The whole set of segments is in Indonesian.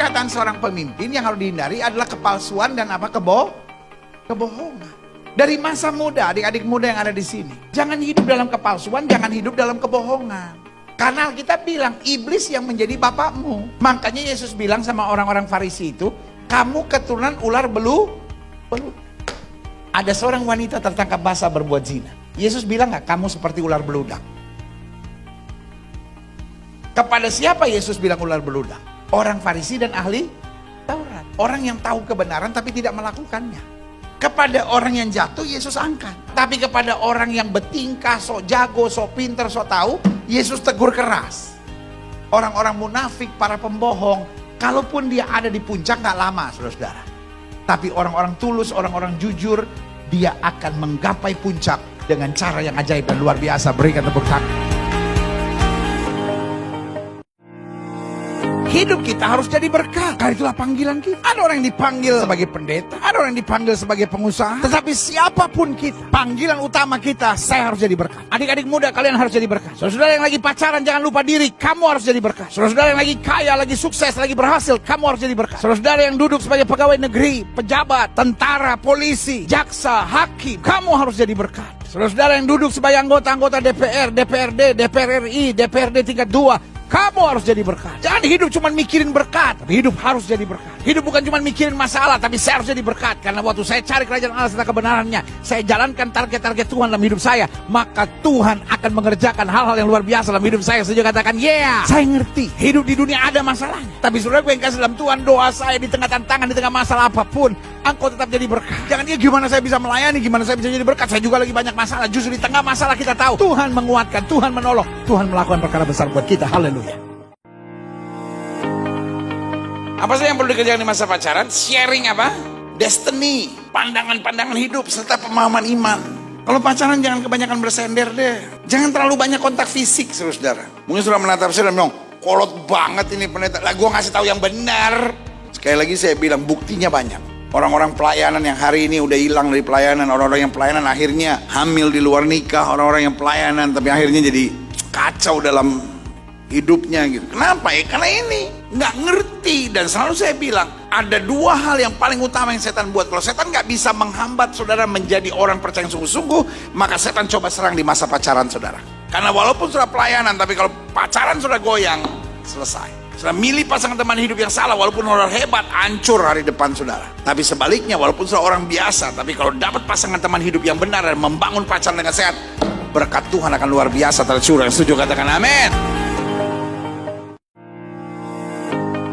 perkataan seorang pemimpin yang harus dihindari adalah kepalsuan dan apa? Kebohongan. Dari masa muda, adik-adik muda yang ada di sini, jangan hidup dalam kepalsuan, jangan hidup dalam kebohongan. Karena kita bilang iblis yang menjadi bapakmu. Makanya Yesus bilang sama orang-orang Farisi itu, kamu keturunan ular belut. Ada seorang wanita tertangkap basah berbuat zina. Yesus bilang nggak, kamu seperti ular beludak. Kepada siapa Yesus bilang ular beludak? Orang Farisi dan ahli Taurat. Orang yang tahu kebenaran tapi tidak melakukannya. Kepada orang yang jatuh Yesus angkat. Tapi kepada orang yang bertingkah, sok jago, sok pinter, sok tahu, Yesus tegur keras. Orang-orang munafik, para pembohong, kalaupun dia ada di puncak gak lama, saudara-saudara. Tapi orang-orang tulus, orang-orang jujur, dia akan menggapai puncak dengan cara yang ajaib dan luar biasa. Berikan tepuk tangan. Hidup kita harus jadi berkat. Karena itulah panggilan kita. Ada orang yang dipanggil sebagai pendeta, ada orang yang dipanggil sebagai pengusaha. Tetapi siapapun kita, panggilan utama kita, saya harus jadi berkat. Adik-adik muda, kalian harus jadi berkat. Saudara yang lagi pacaran, jangan lupa diri, kamu harus jadi berkat. Saudara yang lagi kaya, lagi sukses, lagi berhasil, kamu harus jadi berkat. Saudara yang duduk sebagai pegawai negeri, pejabat, tentara, polisi, jaksa, hakim, kamu harus jadi berkat. Saudara yang duduk sebagai anggota-anggota DPR, DPRD, DPR RI, DPRD tingkat 2, kamu harus jadi berkat. Jangan hidup cuma mikirin berkat, tapi hidup harus jadi berkat. Hidup bukan cuma mikirin masalah, tapi saya harus jadi berkat. Karena waktu saya cari kerajaan Allah serta kebenarannya, saya jalankan target-target Tuhan dalam hidup saya, maka Tuhan akan mengerjakan hal-hal yang luar biasa dalam hidup saya. Saya juga katakan, yeah, saya ngerti. Hidup di dunia ada masalahnya. Tapi saudara, gue yang kasih dalam Tuhan, doa saya di tengah tantangan, di tengah masalah apapun, engkau tetap jadi berkat. Jangan dia gimana saya bisa melayani, gimana saya bisa jadi berkat. Saya juga lagi banyak masalah. Justru di tengah masalah kita tahu Tuhan menguatkan, Tuhan menolong, Tuhan melakukan perkara besar buat kita. Haleluya. Apa sih yang perlu dikerjakan di masa pacaran? Sharing apa? Destiny, pandangan-pandangan hidup serta pemahaman iman. Kalau pacaran jangan kebanyakan bersender deh. Jangan terlalu banyak kontak fisik, saudara. Mungkin sudah menatap saya dan bilang, kolot banget ini pendeta. Lah gue ngasih tahu yang benar. Sekali lagi saya bilang buktinya banyak. Orang-orang pelayanan yang hari ini udah hilang dari pelayanan, orang-orang yang pelayanan akhirnya hamil di luar nikah, orang-orang yang pelayanan tapi akhirnya jadi kacau dalam hidupnya gitu. Kenapa ya? Karena ini nggak ngerti. Dan selalu saya bilang ada dua hal yang paling utama yang setan buat. Kalau setan nggak bisa menghambat saudara menjadi orang percaya yang sungguh-sungguh, maka setan coba serang di masa pacaran saudara. Karena walaupun sudah pelayanan, tapi kalau pacaran sudah goyang, selesai. Sudah milih pasangan teman hidup yang salah, walaupun orang hebat, hancur hari depan saudara. Tapi sebaliknya, walaupun sudah orang biasa, tapi kalau dapat pasangan teman hidup yang benar dan membangun pacaran dengan sehat, berkat Tuhan akan luar biasa tercurah. Yang setuju katakan amin.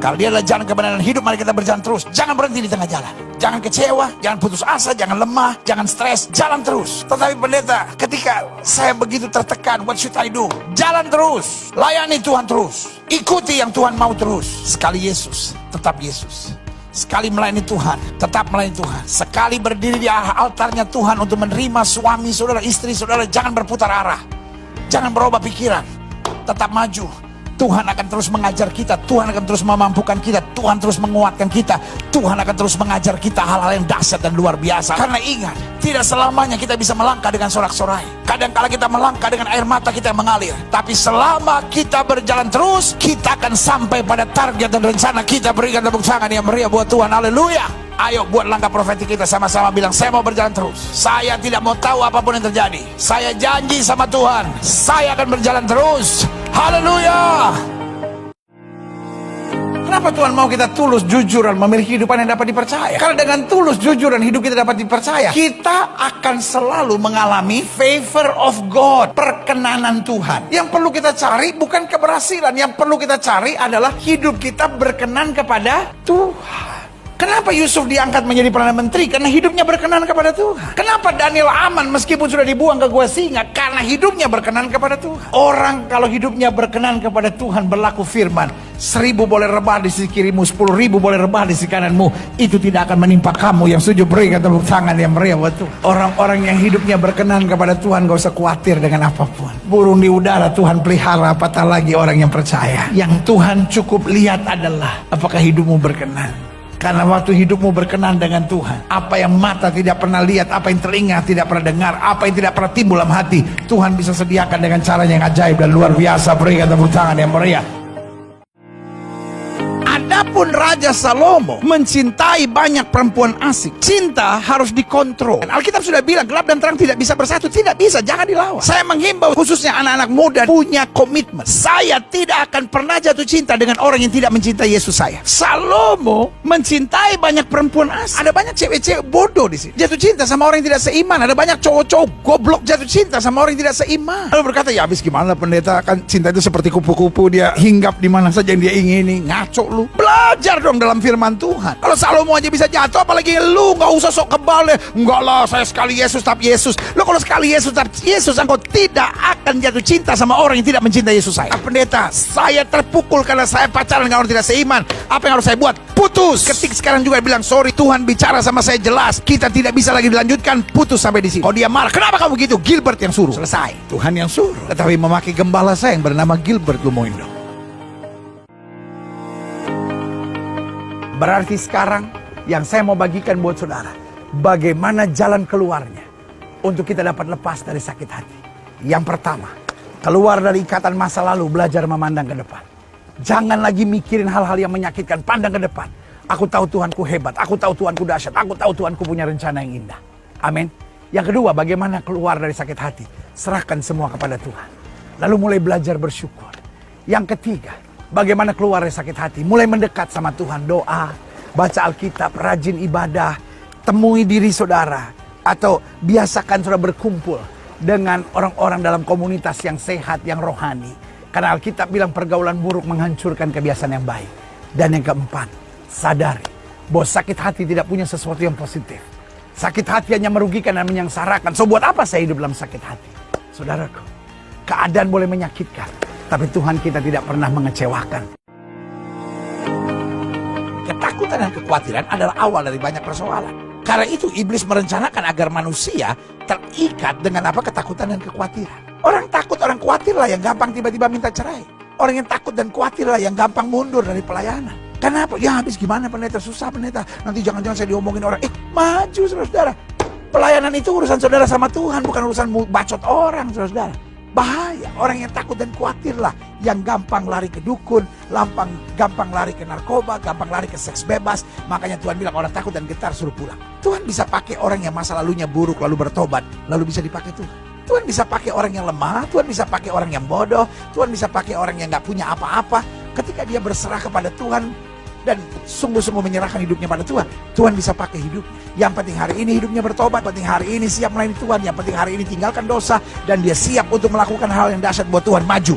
Kalau dia adalah jalan kebenaran hidup, mari kita berjalan terus. Jangan berhenti di tengah jalan. Jangan kecewa, jangan putus asa, jangan lemah, jangan stres. Jalan terus. Tetapi pendeta, ketika saya begitu tertekan, what should I do? Jalan terus. Layani Tuhan terus. Ikuti yang Tuhan mau terus. Sekali Yesus, tetap Yesus. Sekali melayani Tuhan, tetap melayani Tuhan. Sekali berdiri di altarnya Tuhan untuk menerima suami, saudara, istri, saudara, jangan berputar arah. Jangan berubah pikiran. Tetap maju. Tuhan akan terus mengajar kita, Tuhan akan terus memampukan kita, Tuhan terus menguatkan kita, Tuhan akan terus mengajar kita hal-hal yang dahsyat dan luar biasa. Karena ingat, tidak selamanya kita bisa melangkah dengan sorak-sorai. Kadang-kala kita melangkah dengan air mata kita yang mengalir. Tapi selama kita berjalan terus, kita akan sampai pada target dan rencana kita. Berikan tepuk tangan yang meriah buat Tuhan. Haleluya. Ayo buat langkah profetik kita sama-sama bilang, saya mau berjalan terus. Saya tidak mau tahu apapun yang terjadi. Saya janji sama Tuhan, saya akan berjalan terus. Haleluya. Kenapa Tuhan mau kita tulus, jujur, dan memiliki kehidupan yang dapat dipercaya? Karena dengan tulus, jujur, dan hidup kita dapat dipercaya, kita akan selalu mengalami favor of God, perkenanan Tuhan. Yang perlu kita cari bukan keberhasilan, yang perlu kita cari adalah hidup kita berkenan kepada Tuhan. Kenapa Yusuf diangkat menjadi Perdana Menteri? Karena hidupnya berkenan kepada Tuhan. Kenapa Daniel aman meskipun sudah dibuang ke gua singa? Karena hidupnya berkenan kepada Tuhan. Orang kalau hidupnya berkenan kepada Tuhan, berlaku firman, 1000 boleh rebah di sisi kirimu, 10.000 boleh rebah di sisi kananmu, itu tidak akan menimpa kamu. Yang setuju berikan tepuk tangan yang meriah buat Tuhan. Orang-orang yang hidupnya berkenan kepada Tuhan gak usah khawatir dengan apapun. Burung di udara Tuhan pelihara, apatah lagi orang yang percaya. Yang Tuhan cukup lihat adalah apakah hidupmu berkenan. Karena waktu hidupmu berkenan dengan Tuhan, apa yang mata tidak pernah lihat, apa yang telinga tidak pernah dengar, apa yang tidak pernah timbul dalam hati, Tuhan bisa sediakan dengan cara yang ajaib dan luar biasa. Berikan tepuk tangan yang meriah. Adapun Raja Salomo mencintai banyak perempuan asing. Cinta harus dikontrol. Alkitab sudah bilang gelap dan terang tidak bisa bersatu. Tidak bisa, jangan dilawan. Saya menghimbau khususnya anak-anak muda punya komitmen. Saya tidak akan pernah jatuh cinta dengan orang yang tidak mencintai Yesus saya. Salomo mencintai banyak perempuan asing. Ada banyak cewek-cewek bodoh di sini jatuh cinta sama orang yang tidak seiman. Ada banyak cowok-cowok goblok jatuh cinta sama orang yang tidak seiman. Lalu berkata, ya habis gimana pendeta, kan cinta itu seperti kupu-kupu, dia hinggap di mana saja yang dia ingini. Ngaco lu. Belajar dong dalam firman Tuhan. Kalau Salomo aja bisa jatuh, apalagi lu. Nggak usah sok kebal deh. Enggak lah, saya sekali Yesus tapi Yesus. Lo kalau sekali Yesus tapi Yesus, engkau tidak akan jatuh cinta sama orang yang tidak mencintai Yesus saya. Pendeta, saya terpukul karena saya pacaran dengan orang tidak seiman. Apa yang harus saya buat? Putus. Ketik sekarang juga bilang, sorry, Tuhan bicara sama saya jelas, kita tidak bisa lagi dilanjutkan, putus sampai di sini. Kalau dia marah, kenapa kamu begitu? Gilbert yang suruh. Selesai. Tuhan yang suruh. Tetapi memakai gembala saya yang bernama Gilbert Lumoindo. Berarti sekarang yang saya mau bagikan buat saudara, bagaimana jalan keluarnya untuk kita dapat lepas dari sakit hati. Yang pertama, keluar dari ikatan masa lalu, belajar memandang ke depan. Jangan lagi mikirin hal-hal yang menyakitkan, pandang ke depan. Aku tahu Tuhanku hebat, aku tahu Tuhanku dahsyat, aku tahu Tuhanku punya rencana yang indah. Amin. Yang kedua, bagaimana keluar dari sakit hati? Serahkan semua kepada Tuhan. Lalu mulai belajar bersyukur. Yang ketiga, bagaimana keluar dari sakit hati? Mulai mendekat sama Tuhan, doa, baca Alkitab, rajin ibadah, temui diri saudara, atau biasakan saudara berkumpul dengan orang-orang dalam komunitas yang sehat, yang rohani. Karena Alkitab bilang pergaulan buruk menghancurkan kebiasaan yang baik. Dan yang keempat, sadari bahwa sakit hati tidak punya sesuatu yang positif. Sakit hati hanya merugikan dan menyengsarakan. So buat apa saya hidup dalam sakit hati? Saudaraku, keadaan boleh menyakitkan, tapi Tuhan kita tidak pernah mengecewakan. Ketakutan dan kekhawatiran adalah awal dari banyak persoalan. Karena itu iblis merencanakan agar manusia terikat dengan ketakutan dan kekhawatiran. Orang takut, orang khawatir lah yang gampang tiba-tiba minta cerai. Orang yang takut dan khawatir lah yang gampang mundur dari pelayanan. Kenapa? Ya habis gimana pendeta, susah pendeta. Nanti jangan-jangan saya diomongin orang. Maju saudara-saudara. Pelayanan itu urusan saudara sama Tuhan, bukan urusan bacot orang saudara-saudara. Bahaya, orang yang takut dan khawatir lah yang gampang lari ke dukun, gampang lari ke narkoba, gampang lari ke seks bebas. Makanya Tuhan bilang orang takut dan getar suruh pulang. Tuhan bisa pakai orang yang masa lalunya buruk lalu bertobat, lalu bisa dipakai Tuhan. Tuhan bisa pakai orang yang lemah, Tuhan bisa pakai orang yang bodoh, Tuhan bisa pakai orang yang gak punya apa-apa. Ketika dia berserah kepada Tuhan dan sungguh-sungguh menyerahkan hidupnya pada Tuhan, Tuhan bisa pakai hidup. Yang penting hari ini hidupnya bertobat, penting hari ini siap melayani Tuhan, yang penting hari ini tinggalkan dosa, dan dia siap untuk melakukan hal yang dahsyat buat Tuhan. Maju.